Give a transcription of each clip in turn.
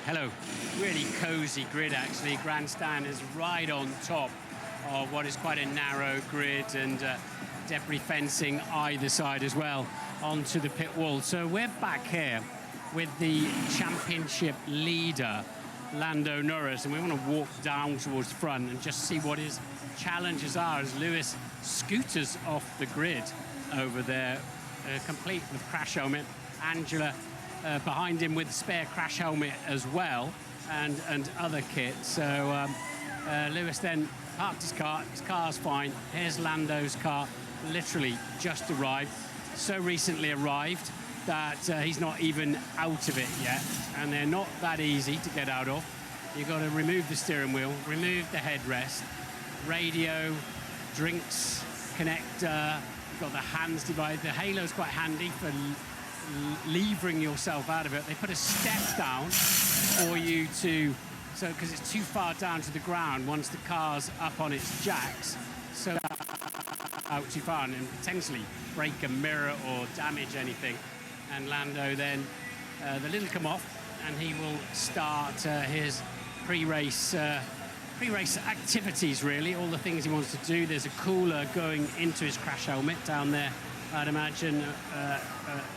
Hello. Really cozy grid, actually. Grandstand is right on top of what is quite a narrow grid, and debris fencing either side as well onto the pit wall. So we're back here with the championship leader, Lando Norris, and we want to walk down towards the front and just see what his challenges are as Lewis scooters off the grid over there, complete with crash helmet. Angela behind him with the spare crash helmet as well, and other kit. So Lewis then parked his car's fine. Here's Lando's car, literally just arrived. So recently arrived that he's not even out of it yet, and they're not that easy to get out of. You've got to remove the steering wheel, remove the headrest, radio, drinks, connector, you've got the hands divided. The halo's quite handy for levering yourself out of it. They put a step down for you to, so because it's too far down to the ground once the car's up on its jacks, so out too far and potentially break a mirror or damage anything. And Lando then, the lid will come off and he will start his pre-race activities, really, all the things he wants to do. There's a cooler going into his crash helmet down there, I'd imagine,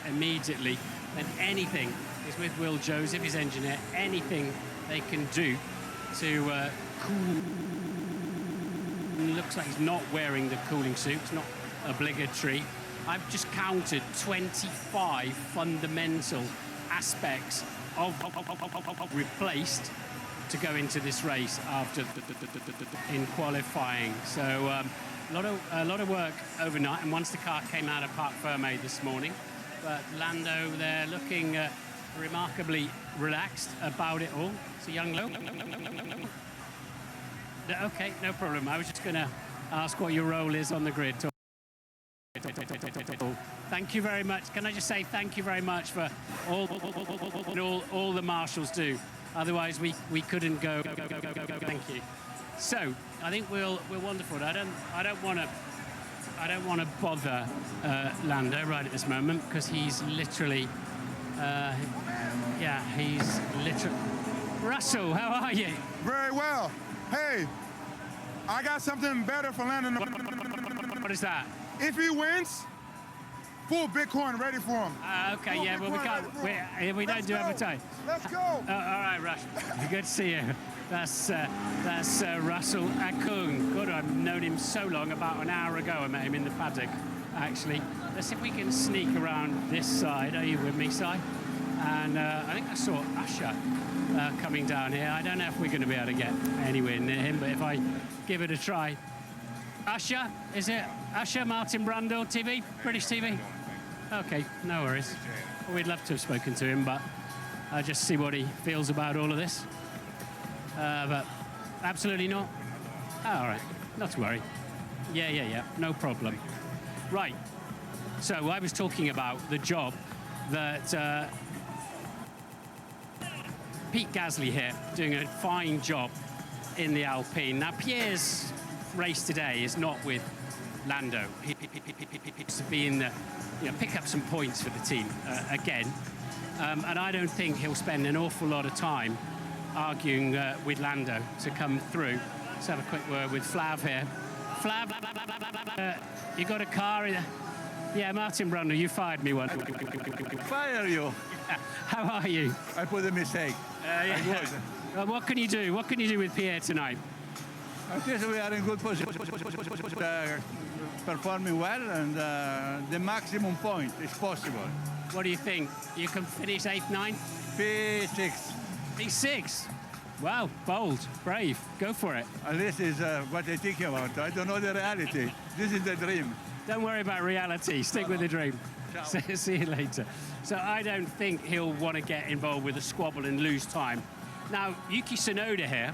immediately. And anything is with Will Joseph, his engineer, anything they can do to cool. Looks like he's not wearing the cooling suit, it's not obligatory. I've just counted 25 fundamental aspects of replaced to go into this race after in qualifying. So a lot of work overnight, and once the car came out of Parc Fermé this morning. But Lando there looking remarkably relaxed about it all. It's a young low. Okay, no problem. I was just going to ask what your role is on the grid. Thank you very much. Can I just say thank you very much for all the marshals do. Otherwise, we couldn't go. Thank you. So I think we're wonderful. I don't want to bother Lando right at this moment because he's literally, he's literally. Russell, how are you? Very well. Hey, I got something better for Landon. What is that? If he wins, full Bitcoin ready for him. Okay, full yeah, well, we don't do advertise. Let's go. All right, Rush. Good to see you. That's Russell Akung. God, I've known him so long. About an hour ago, I met him in the paddock, actually. Let's see if we can sneak around this side. Are you with me, Si? And I think I saw Usher coming down here. I don't know if we're going to be able to get anywhere near him, but if I give it a try. Usher, is it? Usher, Martin Brundle, TV, British TV? Okay, no worries. Well, we'd love to have spoken to him, but I'll just see what he feels about all of this. But absolutely not. Oh, all right, not to worry. Yeah, no problem. Right, so I was talking about the job that Pete Gasly here, doing a fine job in the Alpine. Now, Pierre's race today is not with Lando. He's to be in the, pick up some points for the team again. And I don't think he'll spend an awful lot of time arguing with Lando to come through. Let's have a quick word with Flav here. Flav, you got a car? Yeah, Martin Brundle, you fired me once. Fire you? How are you? I put a mistake. What can you do? What can you do with Pierre tonight? I guess we are in good position, performing well, and the maximum point is possible. What do you think? You can finish 8th, 9th? P6. P6? Wow, bold, brave, go for it. This is what I think about. I don't know the reality. This is the dream. Don't worry about reality, stick with the dream. See you later. So I don't think he'll want to get involved with a squabble and lose time. Now, Yuki Tsunoda here,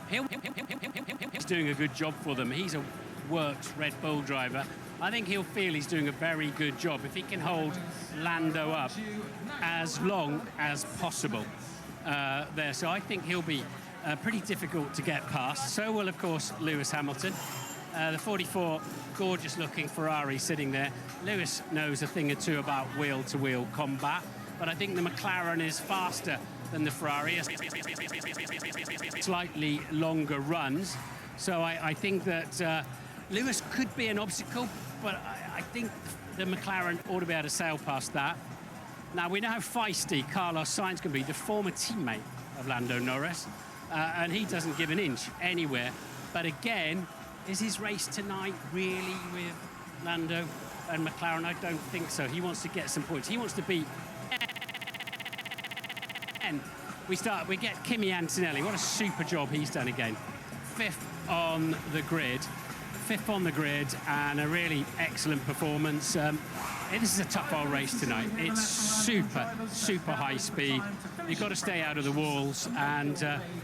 he's doing a good job for them. He's a worked Red Bull driver. I think he'll feel he's doing a very good job if he can hold Lando up as long as possible there. So I think he'll be pretty difficult to get past. So will, of course, Lewis Hamilton. The 44, gorgeous-looking Ferrari sitting there. Lewis knows a thing or two about wheel-to-wheel combat, but I think the McLaren is faster than the Ferrari, slightly longer runs. So I think that Lewis could be an obstacle, but I think the McLaren ought to be able to sail past that. Now, we know how feisty Carlos Sainz can be, the former teammate of Lando Norris, and he doesn't give an inch anywhere. But again, is his race tonight really with Lando and McLaren? I don't think so. He wants to get some points. He wants to beat. And we get Kimi Antonelli. What a super job he's done again. Fifth on the grid, and a really excellent performance. This is a tough old race tonight. It's super, super high speed. You've got to stay out of the walls, and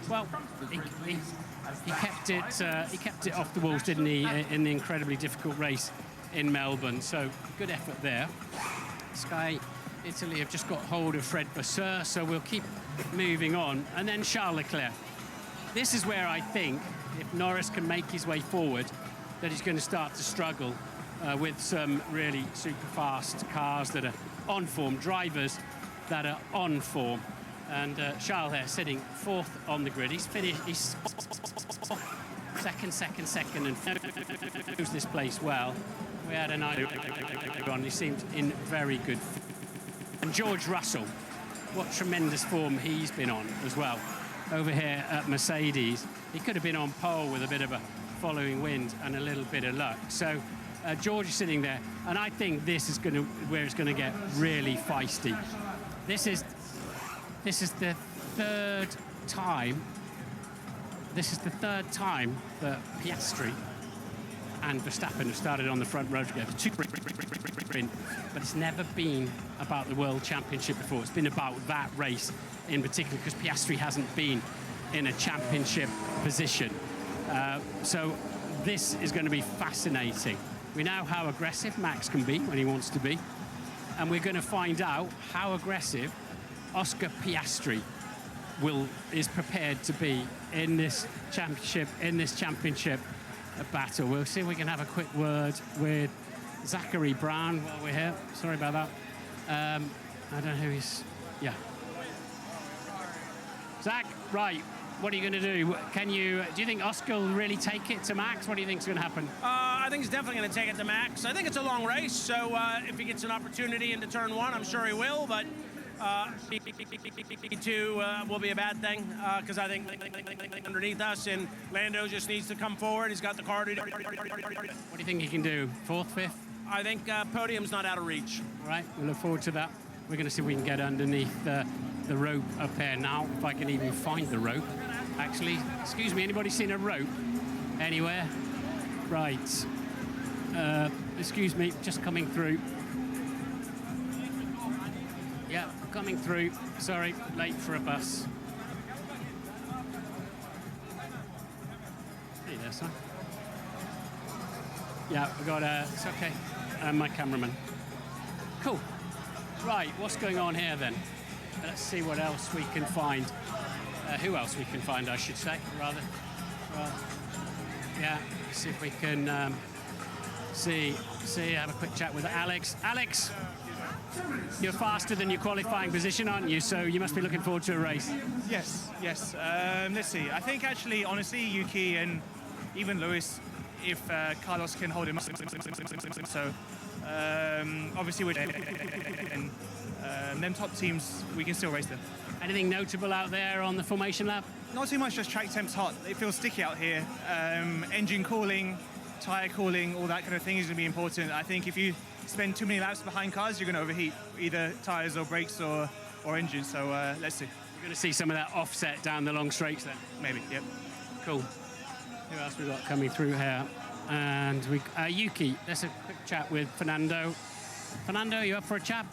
well, he kept it off the walls, didn't he, in the incredibly difficult race in Melbourne? So good effort there. Sky Italy have just got hold of Fred Vasseur, so we'll keep moving on. And then Charles Leclerc. This is where I think if Norris can make his way forward, that he's going to start to struggle with some really super fast cars that are on form, drivers that are on form. And Charles here sitting fourth on the grid. He's finished, he's second, and knows this place well. We had an eye on, he seemed in very good. And George Russell, what tremendous form he's been on as well. Over here at Mercedes, he could have been on pole with a bit of a following wind and a little bit of luck. So George is sitting there, and I think this is where it's going to get really feisty. This is the third time. This is the third time that Piastri and Verstappen have started on the front row together. But it's never been about the World Championship before. It's been about that race in particular, because Piastri hasn't been in a championship position. So this is going to be fascinating. We know how aggressive Max can be when he wants to be, and we're going to find out how aggressive Oscar Piastri is prepared to be in this championship battle. We'll see if we can have a quick word with Zachary Brown while we're here. Sorry about that. I don't know who he's. Yeah. Zach, right. What are you going to do? Do you think Oscar will really take it to Max? What do you think is going to happen? I think he's definitely going to take it to Max. I think it's a long race, so if he gets an opportunity into turn one, I'm sure he will, but two will be a bad thing, because I think underneath us, and Lando just needs to come forward. He's got the car to do. What do you think he can do? Fourth, fifth? I think podium's not out of reach. All right, we'll look forward to that. We're going to see if we can get underneath the rope up there now, if I can even find the rope. Actually, excuse me, anybody seen a rope anywhere? Right. Excuse me, just coming through. Yeah, coming through. Sorry, late for a bus. Hey there, son. Yeah, we got it's okay. My cameraman. Cool. Right, what's going on here then? Let's see what else we can find. Who else we can find, I should say, rather. Yeah, see if we can have a quick chat with Alex. Alex, you're faster than your qualifying position, aren't you? So you must be looking forward to a race. Yes. Let's see. I think actually, honestly, Yuki and even Lewis, if Carlos can hold him up. So obviously, we're and them top teams, we can still race them. Anything notable out there on the formation lap? Not too much, just track temp's hot. It feels sticky out here. Engine cooling, tyre cooling, all that kind of thing is going to be important. I think if you spend too many laps behind cars, you're going to overheat either tyres or brakes or engine. So let's see. We're going to see some of that offset down the long straights then? Maybe, yep. Cool. Who else we got coming through here? And Yuki, let's have a quick chat with Fernando. Fernando, you up for a chat?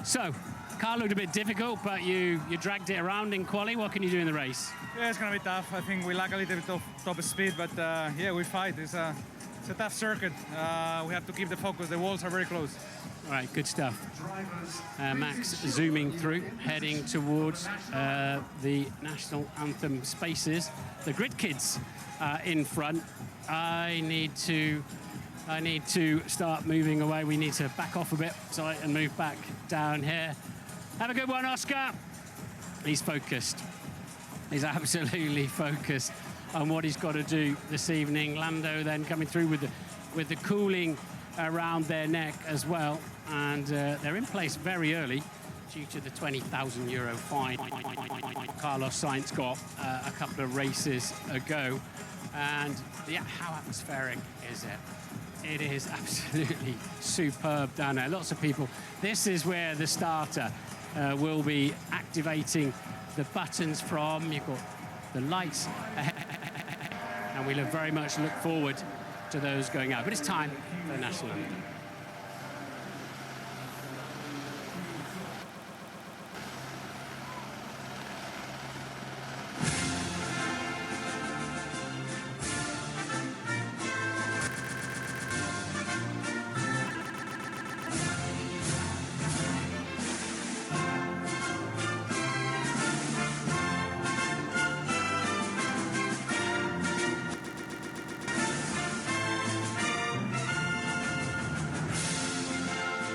So, car looked a bit difficult, but you dragged it around in quali. What can you do in the race? Yeah, it's going to be tough. I think we lack a little bit of top speed, but yeah, we fight. It's a tough circuit. We have to keep the focus. The walls are very close. All right, good stuff. Max zooming through, heading towards the national anthem spaces. The grid kids in front. I need to start moving away. We need to back off a bit so I can move back down here. Have a good one, Oscar. He's focused. He's absolutely focused on what he's got to do this evening. Lando then coming through with the cooling around their neck as well, and they're in place very early due to the €20,000 fine Carlos Sainz got a couple of races ago. And yeah, how atmospheric is it? It is absolutely superb down there. Lots of people. This is where the starter will be activating the buttons from. You've got the lights ahead, and we very much look forward to those going out. But it's time for the national anthem.